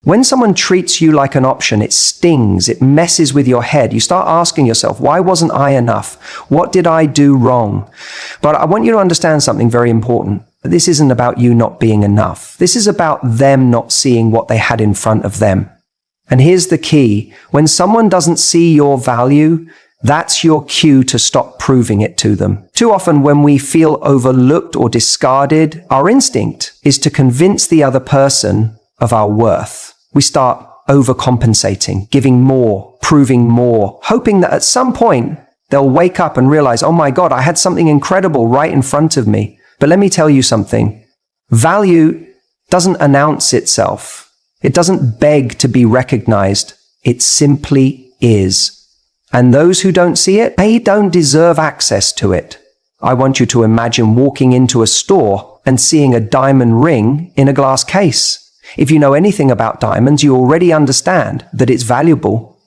When someone treats you like an option, it stings, it messes with your head. You start asking yourself, why wasn't I enough? What did I do wrong? But I want you to understand something very important. This isn't about you not being enough. This is about them not seeing what they had in front of them. And here's the key. When someone doesn't see your value, that's your cue to stop proving it to them. Too often when we feel overlooked or discarded, our instinct is to convince the other person of our worth. We start overcompensating, giving more, proving more, hoping that at some point they'll wake up and realize, oh my God, I had something incredible right in front of me. But let me tell you something. Value doesn't announce itself. It doesn't beg to be recognized. It simply is. And those who don't see it, they don't deserve access to it. I want you to imagine walking into a store and seeing a diamond ring in a glass case. If you know anything about diamonds, you already understand that it's valuable.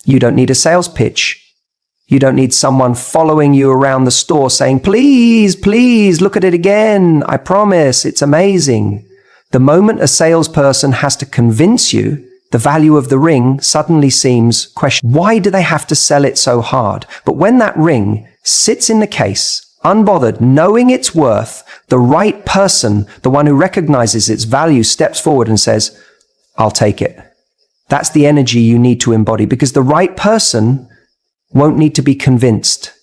You don't need a sales pitch. You don't need someone following you around the store saying, please, please, look at it again. I promise, it's amazing. The moment a salesperson has to convince you the value of the ring suddenly seems questionable. Why do they have to sell it so hard? But when that ring sits in the case, unbothered, knowing its worth, the right person, the one who recognizes its value, steps forward and says, I'll take it. That's the energy you need to embody, because the right person won't need to be convinced.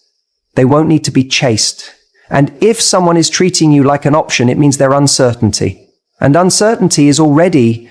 They won't need to be chased. And if someone is treating you like an option, it means their uncertainty. And uncertainty is already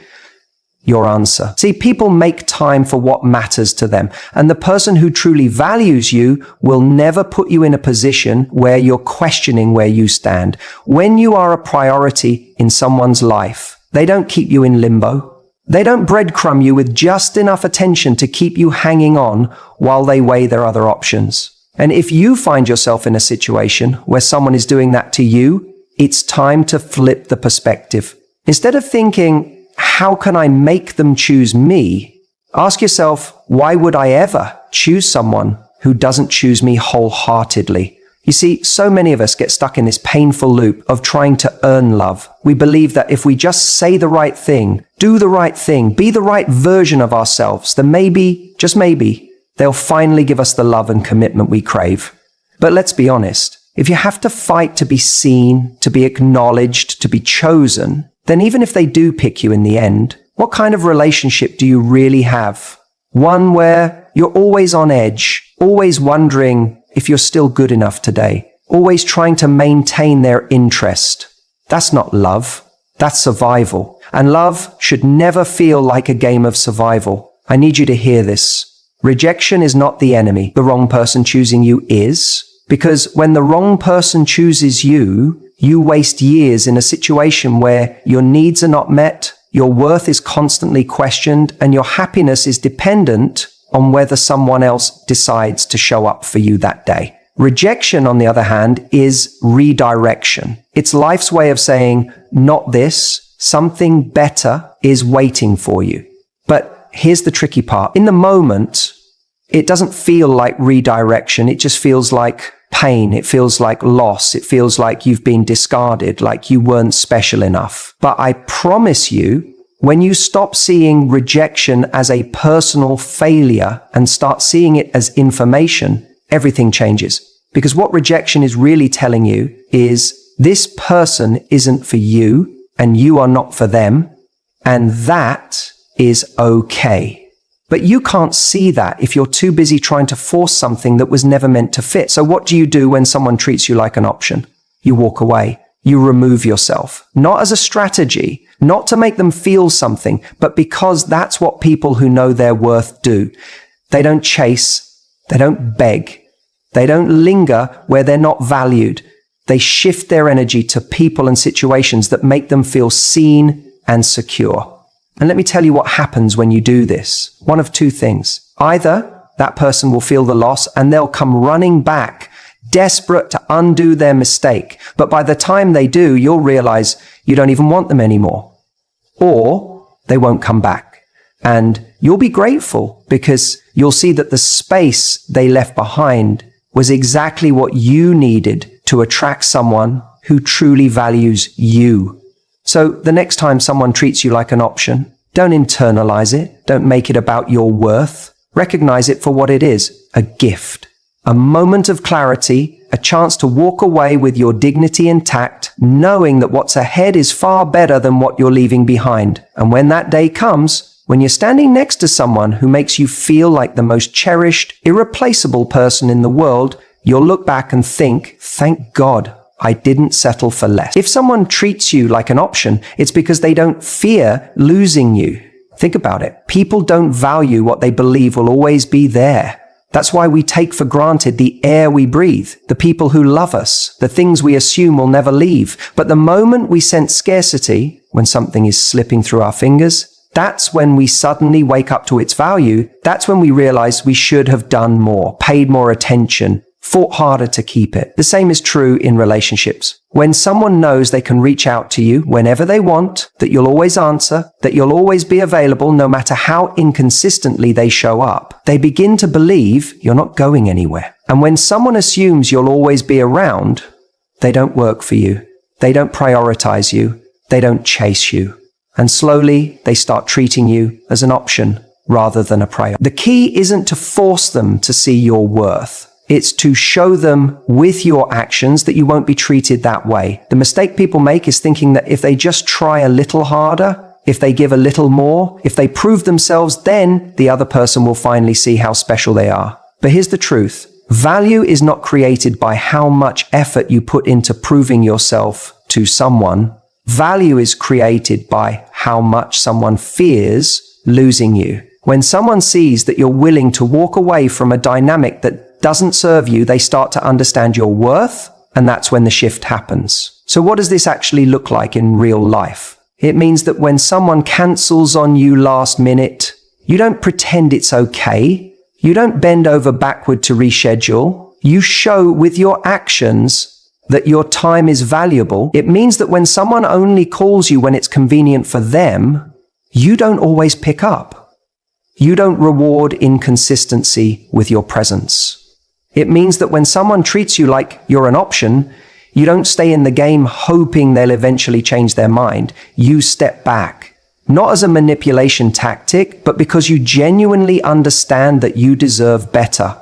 your answer. See, people make time for what matters to them. And the person who truly values you will never put you in a position where you're questioning where you stand. When you are a priority in someone's life, they don't keep you in limbo. They don't breadcrumb you with just enough attention to keep you hanging on while they weigh their other options. And if you find yourself in a situation where someone is doing that to you, it's time to flip the perspective. Instead of thinking, how can I make them choose me? Ask yourself, why would I ever choose someone who doesn't choose me wholeheartedly? You see, so many of us get stuck in this painful loop of trying to earn love. We believe that if we just say the right thing, do the right thing, be the right version of ourselves, then maybe, just maybe, they'll finally give us the love and commitment we crave. But let's be honest. If you have to fight to be seen, to be acknowledged, to be chosen, then even if they do pick you in the end, what kind of relationship do you really have? One where you're always on edge, always wondering if you're still good enough today, always trying to maintain their interest. That's not love. That's survival. And love should never feel like a game of survival. I need you to hear this. Rejection is not the enemy. The wrong person choosing you is. Because when the wrong person chooses you, you waste years in a situation where your needs are not met, your worth is constantly questioned, and your happiness is dependent on whether someone else decides to show up for you that day. Rejection, on the other hand, is redirection. It's life's way of saying, not this, something better is waiting for you. But here's the tricky part. In the moment, it doesn't feel like redirection. It just feels like pain. It feels like loss. It feels like you've been discarded, like you weren't special enough. But I promise you, when you stop seeing rejection as a personal failure and start seeing it as information, everything changes. Because what rejection is really telling you is this person isn't for you and you are not for them, and that is okay. But you can't see that if you're too busy trying to force something that was never meant to fit. So what do you do when someone treats you like an option? You walk away. You remove yourself. Not as a strategy, not to make them feel something, but because that's what people who know their worth do. They don't chase. They don't beg. They don't linger where they're not valued. They shift their energy to people and situations that make them feel seen and secure. And let me tell you what happens when you do this. One of two things. Either that person will feel the loss and they'll come running back, desperate to undo their mistake. But by the time they do, you'll realize you don't even want them anymore. Or they won't come back. And you'll be grateful because you'll see that the space they left behind was exactly what you needed to attract someone who truly values you. So the next time someone treats you like an option, Don't internalize it. Don't make it about your worth. Recognize it for what it is, a gift. A moment of clarity, a chance to walk away with your dignity intact, knowing that what's ahead is far better than what you're leaving behind. And when that day comes, when you're standing next to someone who makes you feel like the most cherished, irreplaceable person in the world, you'll look back and think, thank God I didn't settle for less. If someone treats you like an option, it's because they don't fear losing you. Think about it. People don't value what they believe will always be there. That's why we take for granted the air we breathe, the people who love us, the things we assume will never leave. But the moment we sense scarcity, when something is slipping through our fingers, that's when we suddenly wake up to its value. That's when we realize we should have done more, paid more attention, fought harder to keep it. The same is true in relationships. When someone knows they can reach out to you whenever they want, that you'll always answer, that you'll always be available no matter how inconsistently they show up, they begin to believe you're not going anywhere. And when someone assumes you'll always be around, they don't work for you. They don't prioritize you. They don't chase you. And slowly they start treating you as an option rather than a priority. The key isn't to force them to see your worth. It's to show them with your actions that you won't be treated that way. The mistake people make is thinking that if they just try a little harder, if they give a little more, if they prove themselves, then the other person will finally see how special they are. But here's the truth. Value is not created by how much effort you put into proving yourself to someone. Value is created by how much someone fears losing you. When someone sees that you're willing to walk away from a dynamic that doesn't serve you, they start to understand your worth, and that's when the shift happens. So what does this actually look like in real life? It means that when someone cancels on you last minute, you don't pretend it's okay. You don't bend over backward to reschedule. You show with your actions that your time is valuable. It means that when someone only calls you when it's convenient for them, you don't always pick up. You don't reward inconsistency with your presence. It means that when someone treats you like you're an option, you don't stay in the game hoping they'll eventually change their mind. You step back, not as a manipulation tactic, but because you genuinely understand that you deserve better.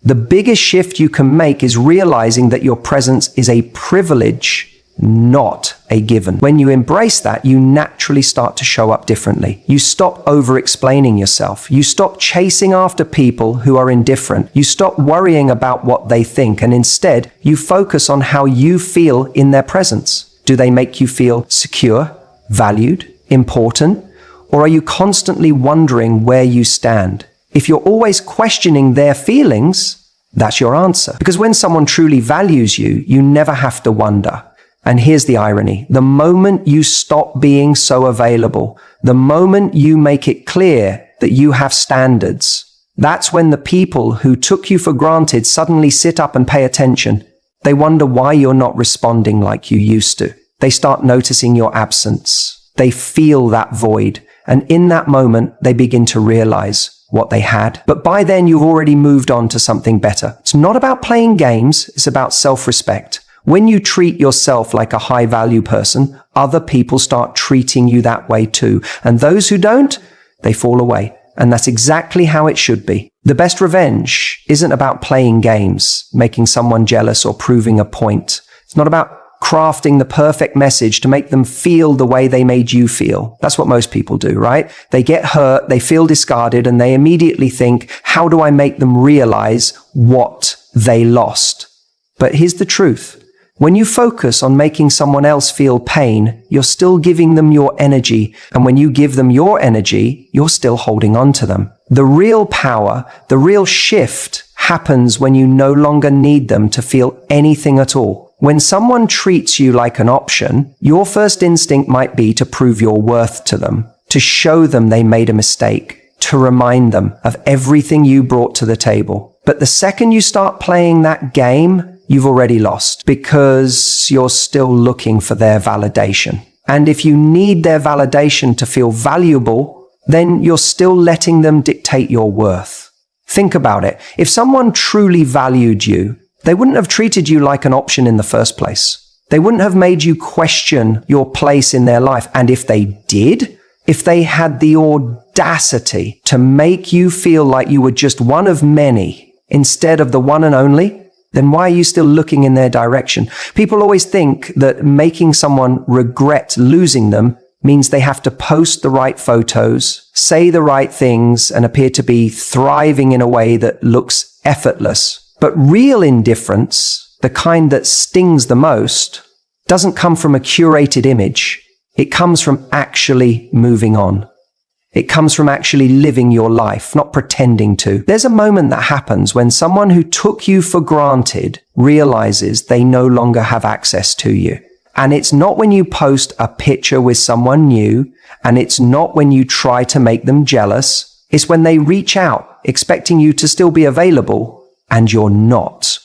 The biggest shift you can make is realizing that your presence is a privilege, not a given. When you embrace that, you naturally start to show up differently. You stop over-explaining yourself. You stop chasing after people who are indifferent. You stop worrying about what they think, and instead, you focus on how you feel in their presence. Do they make you feel secure, valued, important? Or are you constantly wondering where you stand? If you're always questioning their feelings, that's your answer. Because when someone truly values you, you never have to wonder. And here's the irony. The moment you stop being so available, the moment you make it clear that you have standards, that's when the people who took you for granted suddenly sit up and pay attention. They wonder why you're not responding like you used to. They start noticing your absence. They feel that void. And in that moment, they begin to realize what they had. But by then, you've already moved on to something better. It's not about playing games. It's about self-respect. When you treat yourself like a high-value person, other people start treating you that way too. And those who don't, they fall away. And that's exactly how it should be. The best revenge isn't about playing games, making someone jealous or proving a point. It's not about crafting the perfect message to make them feel the way they made you feel. That's what most people do, right? They get hurt, they feel discarded, and they immediately think, how do I make them realize what they lost? But here's the truth. When you focus on making someone else feel pain, you're still giving them your energy. And when you give them your energy, you're still holding on to them. The real power, the real shift happens when you no longer need them to feel anything at all. When someone treats you like an option, your first instinct might be to prove your worth to them, to show them they made a mistake, to remind them of everything you brought to the table. But the second you start playing that game, you've already lost because you're still looking for their validation. And if you need their validation to feel valuable, then you're still letting them dictate your worth. Think about it. If someone truly valued you, they wouldn't have treated you like an option in the first place. They wouldn't have made you question your place in their life. And if they did, if they had the audacity to make you feel like you were just one of many instead of the one and only, then why are you still looking in their direction? People always think that making someone regret losing them means they have to post the right photos, say the right things, and appear to be thriving in a way that looks effortless. But real indifference, the kind that stings the most, doesn't come from a curated image. It comes from actually moving on. It comes from actually living your life, not pretending to. There's a moment that happens when someone who took you for granted realizes they no longer have access to you. And it's not when you post a picture with someone new, and it's not when you try to make them jealous. It's when they reach out, expecting you to still be available, and you're not.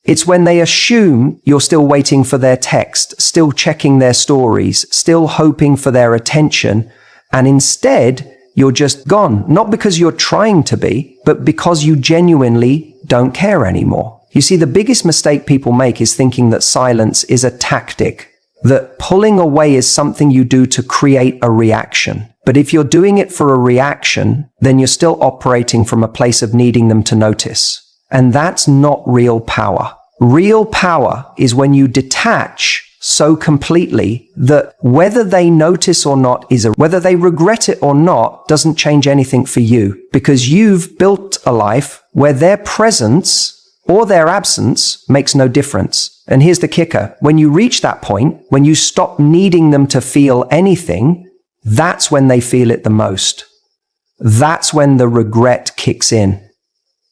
It's when they assume you're still waiting for their text, still checking their stories, still hoping for their attention, and instead, you're just gone. Not because you're trying to be, but because you genuinely don't care anymore. You see, the biggest mistake people make is thinking that silence is a tactic, that pulling away is something you do to create a reaction. But if you're doing it for a reaction, then you're still operating from a place of needing them to notice. And that's not real power. Real power is when you detach so completely that whether they notice or not whether they regret it or not doesn't change anything for you, because you've built a life where their presence or their absence makes no difference. And here's the kicker. When you reach that point, when you stop needing them to feel anything, that's when they feel it the most. That's when the regret kicks in.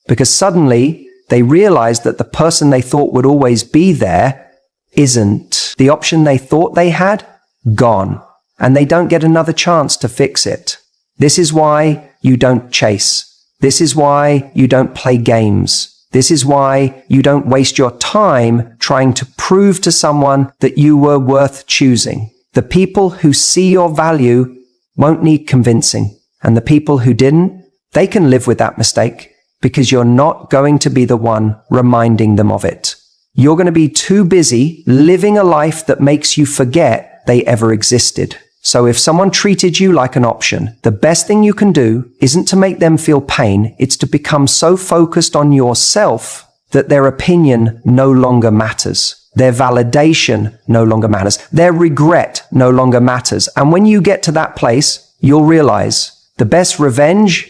Because suddenly they realize that the person they thought would always be there isn't. The option they thought they had, gone. And they don't get another chance to fix it. This is why you don't chase. This is why you don't play games. This is why you don't waste your time trying to prove to someone that you were worth choosing. The people who see your value won't need convincing. And the people who didn't, they can live with that mistake because you're not going to be the one reminding them of it. You're going to be too busy living a life that makes you forget they ever existed. So if someone treated you like an option, the best thing you can do isn't to make them feel pain. It's to become so focused on yourself that their opinion no longer matters. Their validation no longer matters. Their regret no longer matters. And when you get to that place, you'll realize the best revenge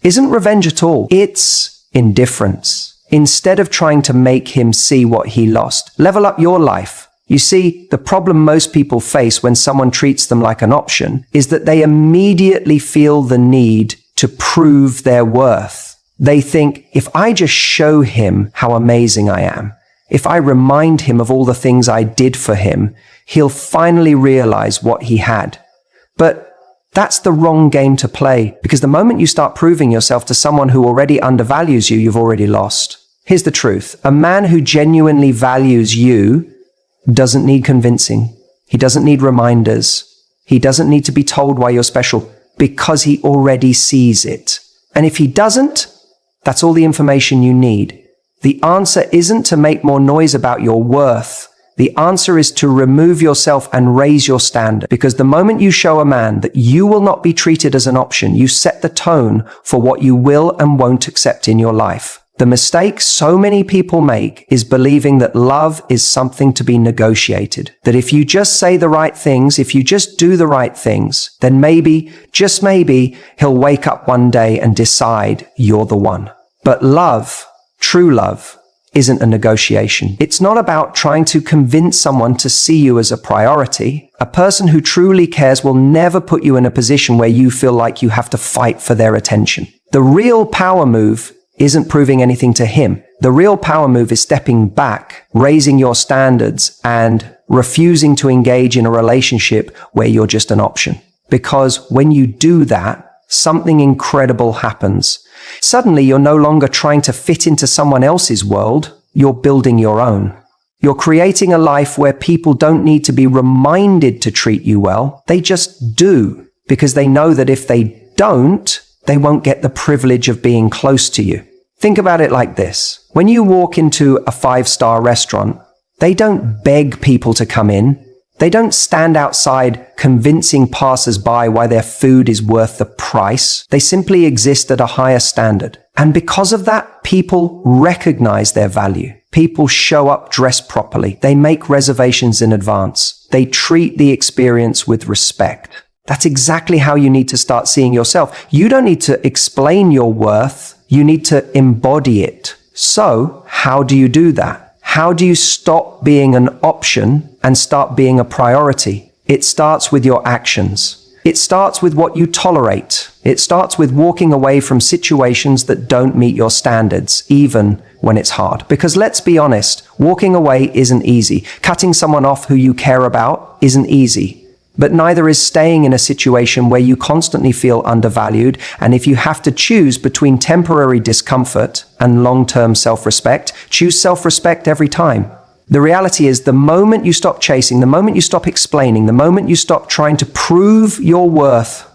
isn't revenge at all. It's indifference. Instead of trying to make him see what he lost, level up your life. You see, the problem most people face when someone treats them like an option is that they immediately feel the need to prove their worth. They think, if I just show him how amazing I am, if I remind him of all the things I did for him, he'll finally realize what he had. But that's the wrong game to play, because the moment you start proving yourself to someone who already undervalues you, you've already lost. Here's the truth. A man who genuinely values you doesn't need convincing. He doesn't need reminders. He doesn't need to be told why you're special, because he already sees it. And if he doesn't, that's all the information you need. The answer isn't to make more noise about your worth. The answer is to remove yourself and raise your standard. Because the moment you show a man that you will not be treated as an option, you set the tone for what you will and won't accept in your life. The mistake so many people make is believing that love is something to be negotiated. That if you just say the right things, if you just do the right things, then maybe, just maybe, he'll wake up one day and decide you're the one. But love, true love, isn't a negotiation. It's not about trying to convince someone to see you as a priority. A person who truly cares will never put you in a position where you feel like you have to fight for their attention. The real power move isn't proving anything to him. The real power move is stepping back, raising your standards, and refusing to engage in a relationship where you're just an option. Because when you do that, something incredible happens. Suddenly, you're no longer trying to fit into someone else's world. You're building your own. You're creating a life where people don't need to be reminded to treat you well. They just do, because they know that if they don't, they won't get the privilege of being close to you. Think about it like this. When you walk into a 5-star restaurant, they don't beg people to come in. They don't stand outside convincing passers-by why their food is worth the price. They simply exist at a higher standard. And because of that, people recognize their value. People show up dressed properly. They make reservations in advance. They treat the experience with respect. That's exactly how you need to start seeing yourself. You don't need to explain your worth. You need to embody it. So, how do you do that? How do you stop being an option and start being a priority? It starts with your actions. It starts with what you tolerate. It starts with walking away from situations that don't meet your standards, even when it's hard. Because let's be honest, walking away isn't easy. Cutting someone off who you care about isn't easy. But neither is staying in a situation where you constantly feel undervalued. And if you have to choose between temporary discomfort and long-term self-respect, choose self-respect every time. The reality is, the moment you stop chasing, the moment you stop explaining, the moment you stop trying to prove your worth,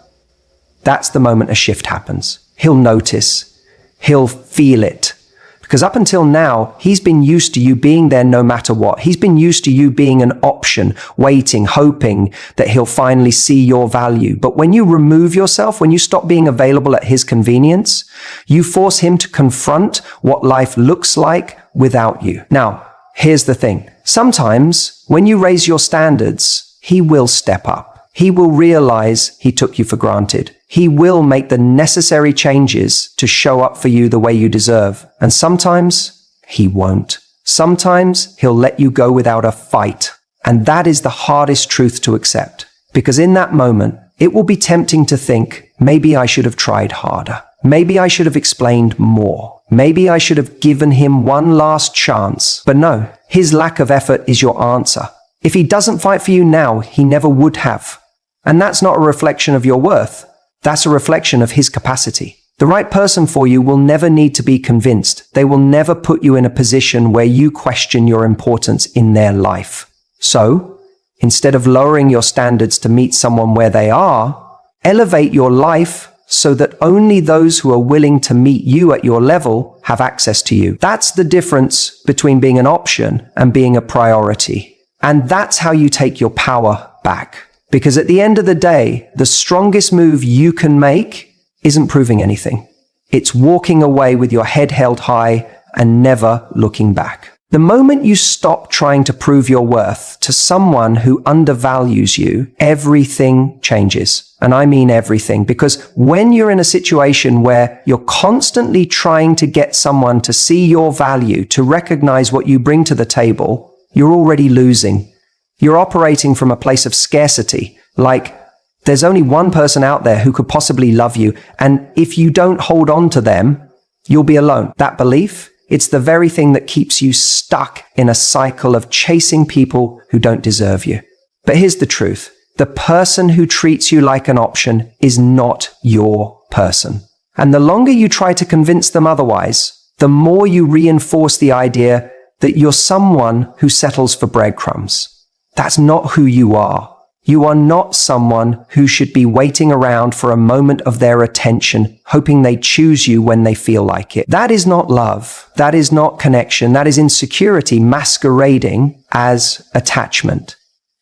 that's the moment a shift happens. He'll notice. He'll feel it. Because up until now, he's been used to you being there no matter what. He's been used to you being an option, waiting, hoping that he'll finally see your value. But when you remove yourself, when you stop being available at his convenience, you force him to confront what life looks like without you. Now, here's the thing. Sometimes when you raise your standards, he will step up. He will realize he took you for granted. He will make the necessary changes to show up for you the way you deserve. And sometimes he won't. Sometimes he'll let you go without a fight. And that is the hardest truth to accept. Because in that moment, it will be tempting to think, maybe I should have tried harder. Maybe I should have explained more. Maybe I should have given him one last chance. But no, his lack of effort is your answer. If he doesn't fight for you now, he never would have. And that's not a reflection of your worth. That's a reflection of his capacity. The right person for you will never need to be convinced. They will never put you in a position where you question your importance in their life. So, instead of lowering your standards to meet someone where they are, elevate your life so that only those who are willing to meet you at your level have access to you. That's the difference between being an option and being a priority. And that's how you take your power back. Because at the end of the day, the strongest move you can make isn't proving anything. It's walking away with your head held high and never looking back. The moment you stop trying to prove your worth to someone who undervalues you, everything changes. And I mean everything, because when you're in a situation where you're constantly trying to get someone to see your value, to recognize what you bring to the table, you're already losing. You're operating from a place of scarcity, like there's only one person out there who could possibly love you, and if you don't hold on to them, you'll be alone. That belief, it's the very thing that keeps you stuck in a cycle of chasing people who don't deserve you. But here's the truth. The person who treats you like an option is not your person. And the longer you try to convince them otherwise, the more you reinforce the idea that you're someone who settles for breadcrumbs. That's not who you are. You are not someone who should be waiting around for a moment of their attention, hoping they choose you when they feel like it. That is not love. That is not connection. That is insecurity masquerading as attachment.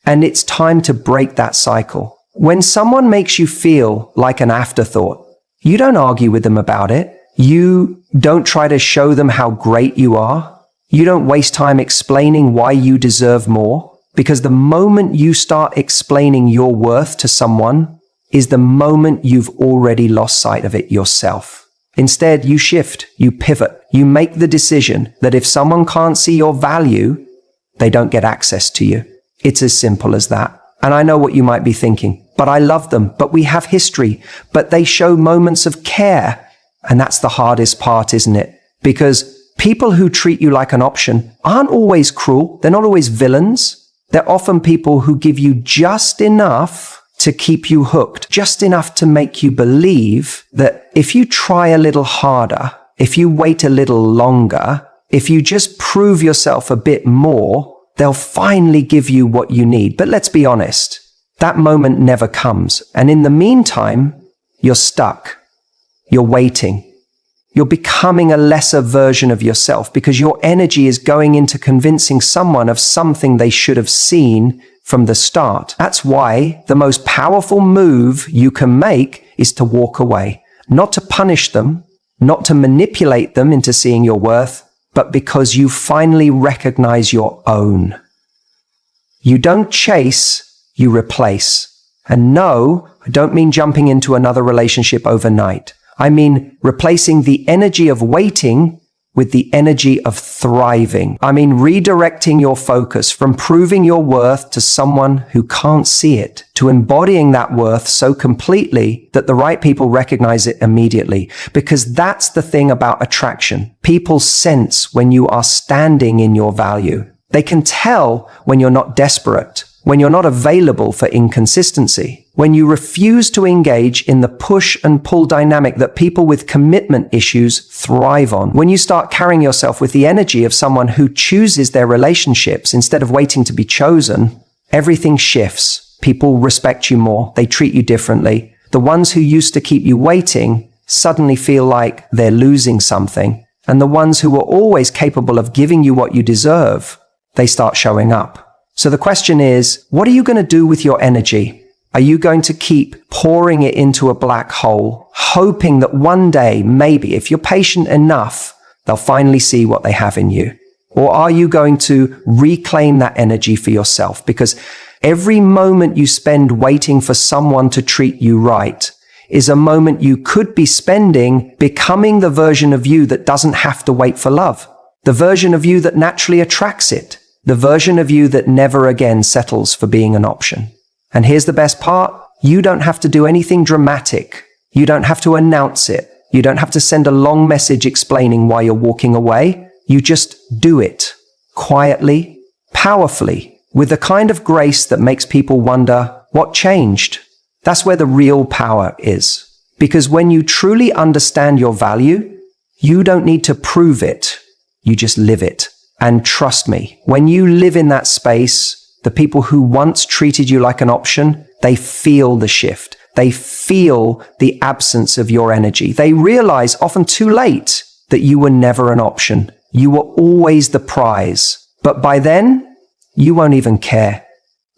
And it's time to break that cycle. When someone makes you feel like an afterthought, you don't argue with them about it. You don't try to show them how great you are. You don't waste time explaining why you deserve more. Because the moment you start explaining your worth to someone is the moment you've already lost sight of it yourself. Instead, you shift, you pivot, you make the decision that if someone can't see your value, they don't get access to you. It's as simple as that. And I know what you might be thinking, but I love them, but we have history, but they show moments of care. And that's the hardest part, isn't it? Because people who treat you like an option aren't always cruel. They're not always villains. They're often people who give you just enough to keep you hooked, just enough to make you believe that if you try a little harder, if you wait a little longer, if you just prove yourself a bit more, they'll finally give you what you need. But let's be honest, that moment never comes. And in the meantime, you're stuck. You're waiting. You're becoming a lesser version of yourself because your energy is going into convincing someone of something they should have seen from the start. That's why the most powerful move you can make is to walk away. Not to punish them, not to manipulate them into seeing your worth, but because you finally recognize your own. You don't chase, you replace. And no, I don't mean jumping into another relationship overnight. I mean replacing the energy of waiting with the energy of thriving. I mean redirecting your focus from proving your worth to someone who can't see it, to embodying that worth so completely that the right people recognize it immediately. Because that's the thing about attraction. People sense when you are standing in your value. They can tell when you're not desperate, when you're not available for inconsistency, when you refuse to engage in the push and pull dynamic that people with commitment issues thrive on, when you start carrying yourself with the energy of someone who chooses their relationships instead of waiting to be chosen, everything shifts. People respect you more. They treat you differently. The ones who used to keep you waiting suddenly feel like they're losing something. And the ones who were always capable of giving you what you deserve, they start showing up. So the question is, what are you going to do with your energy? Are you going to keep pouring it into a black hole, hoping that one day, maybe, if you're patient enough, they'll finally see what they have in you? Or are you going to reclaim that energy for yourself? Because every moment you spend waiting for someone to treat you right is a moment you could be spending becoming the version of you that doesn't have to wait for love, the version of you that naturally attracts it, the version of you that never again settles for being an option. And here's the best part. You don't have to do anything dramatic. You don't have to announce it. You don't have to send a long message explaining why you're walking away. You just do it quietly, powerfully, with the kind of grace that makes people wonder, what changed? That's where the real power is. Because when you truly understand your value, you don't need to prove it. You just live it. And trust me, when you live in that space, the people who once treated you like an option, they feel the shift. They feel the absence of your energy. They realize, often too late, that you were never an option. You were always the prize. But by then, you won't even care.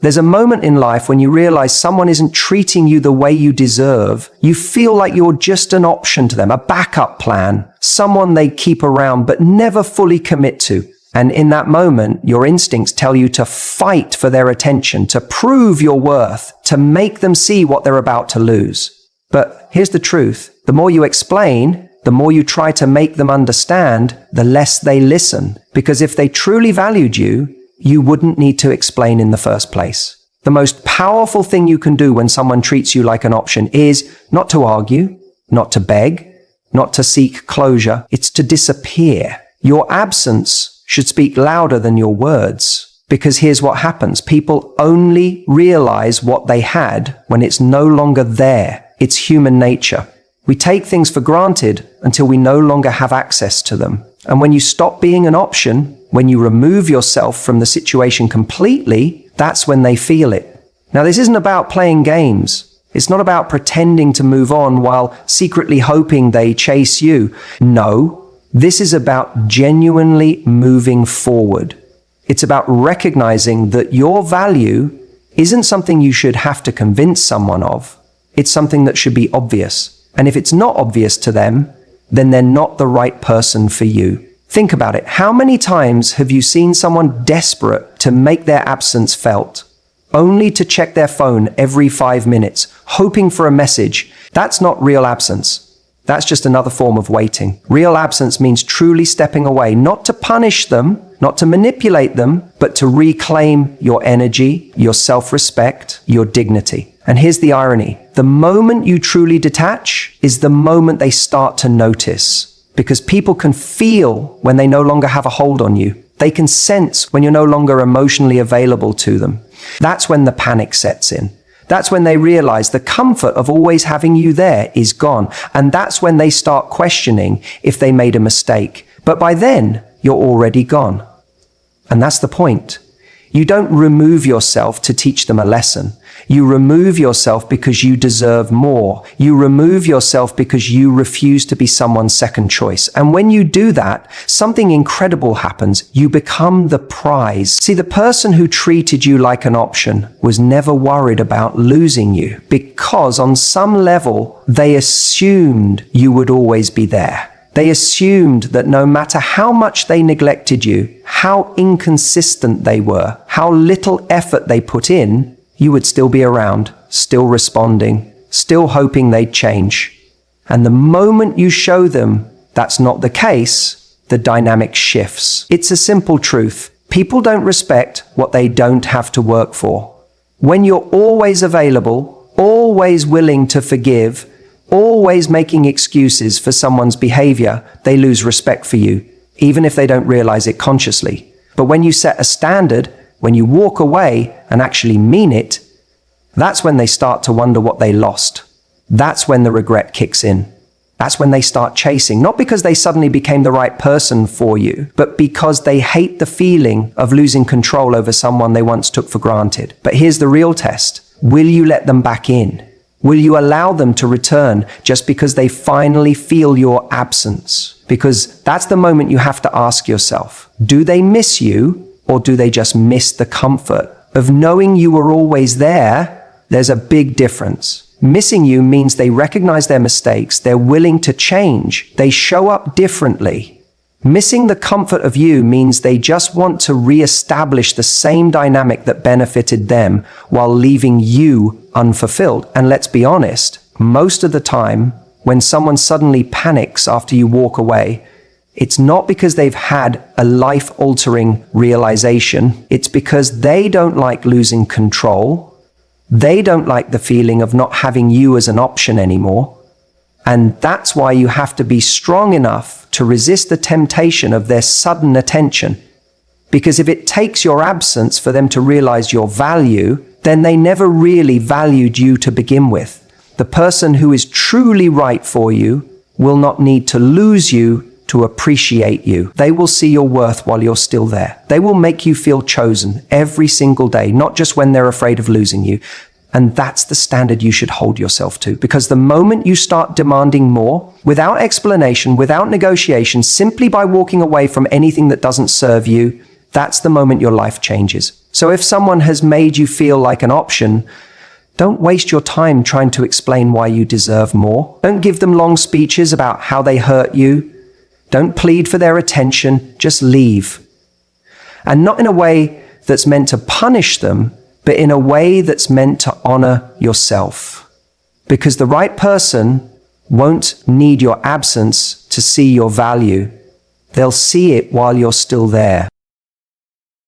There's a moment in life when you realize someone isn't treating you the way you deserve. You feel like you're just an option to them, a backup plan, someone they keep around but never fully commit to. And in that moment, your instincts tell you to fight for their attention, to prove your worth, to make them see what they're about to lose. But here's the truth. The more you explain, the more you try to make them understand, the less they listen. Because if they truly valued you, you wouldn't need to explain in the first place. The most powerful thing you can do when someone treats you like an option is not to argue, not to beg, not to seek closure. It's to disappear. Your absence should speak louder than your words. Because here's what happens. People only realize what they had when it's no longer there. It's human nature. We take things for granted until we no longer have access to them. And when you stop being an option, when you remove yourself from the situation completely, that's when they feel it. Now, this isn't about playing games. It's not about pretending to move on while secretly hoping they chase you. No. This is about genuinely moving forward. It's about recognizing that your value isn't something you should have to convince someone of. It's something that should be obvious. And if it's not obvious to them, then they're not the right person for you. Think about it. How many times have you seen someone desperate to make their absence felt, only to check their phone every 5 minutes, hoping for a message? That's not real absence. That's just another form of waiting. Real absence means truly stepping away, not to punish them, not to manipulate them, but to reclaim your energy, your self-respect, your dignity. And here's the irony. The moment you truly detach is the moment they start to notice. Because people can feel when they no longer have a hold on you. They can sense when you're no longer emotionally available to them. That's when the panic sets in. That's when they realize the comfort of always having you there is gone. And that's when they start questioning if they made a mistake. But by then, you're already gone. And that's the point. You don't remove yourself to teach them a lesson. You remove yourself because you deserve more. You remove yourself because you refuse to be someone's second choice. And when you do that, something incredible happens. You become the prize. See, the person who treated you like an option was never worried about losing you because on some level, they assumed you would always be there. They assumed that no matter how much they neglected you, how inconsistent they were, how little effort they put in, you would still be around, still responding, still hoping they'd change. And the moment you show them that's not the case, the dynamic shifts. It's a simple truth. People don't respect what they don't have to work for. When you're always available, always willing to forgive, always making excuses for someone's behavior, they lose respect for you, even if they don't realize it consciously. But when you set a standard, when you walk away and actually mean it, that's when they start to wonder what they lost. That's when the regret kicks in. That's when they start chasing, not because they suddenly became the right person for you, but because they hate the feeling of losing control over someone they once took for granted. But here's the real test. Will you let them back in? Will you allow them to return just because they finally feel your absence? Because that's the moment you have to ask yourself, do they miss you? Or do they just miss the comfort of knowing you were always there? There's a big difference. Missing you means they recognize their mistakes, they're willing to change, they show up differently. Missing the comfort of you means they just want to re-establish the same dynamic that benefited them while leaving you unfulfilled. And let's be honest, most of the time, when someone suddenly panics after you walk away, it's not because they've had a life-altering realization. It's because they don't like losing control. They don't like the feeling of not having you as an option anymore. And that's why you have to be strong enough to resist the temptation of their sudden attention. Because if it takes your absence for them to realize your value, then they never really valued you to begin with. The person who is truly right for you will not need to lose you to appreciate you. They will see your worth while you're still there. They will make you feel chosen every single day, not just when they're afraid of losing you. And that's the standard you should hold yourself to, because the moment you start demanding more, without explanation, without negotiation, simply by walking away from anything that doesn't serve you, that's the moment your life changes. So if someone has made you feel like an option, don't waste your time trying to explain why you deserve more. Don't give them long speeches about how they hurt you. Don't plead for their attention, just leave. And not in a way that's meant to punish them, but in a way that's meant to honor yourself. Because the right person won't need your absence to see your value. They'll see it while you're still there.